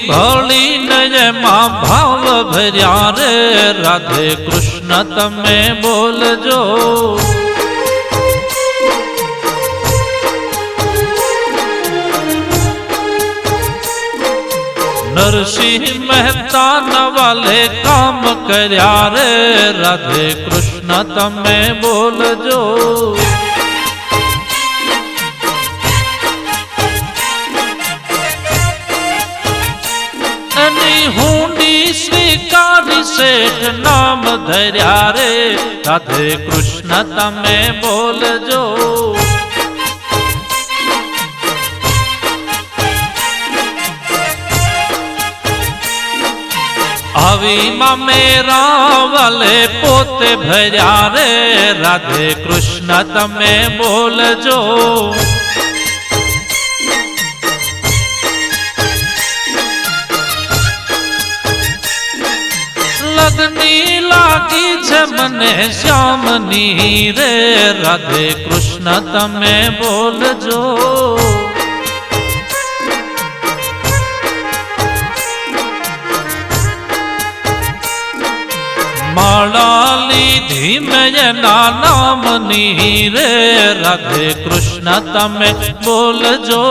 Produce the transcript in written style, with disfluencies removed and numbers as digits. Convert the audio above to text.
भोली नय मां भाव भर्या रे राधे कृष्ण तमे बोलजो। नरसिंह मेहता नवाले काम कर्या रे राधे कृष्ण तमे बोलजो। हुंडी श्रीकारी सेठ नाम धर्या रे राधे कृष्ण तमे बोलजो। आवी मां मेरा वाले पोते भर्या रे राधे कृष्ण तमे बोलजो। लगनी लागी छे मने श्यामनी रे राधे कृष्ण तमे बोलजो। माला लीधी मैना नामनी रे राधे कृष्ण तमे बोलजो।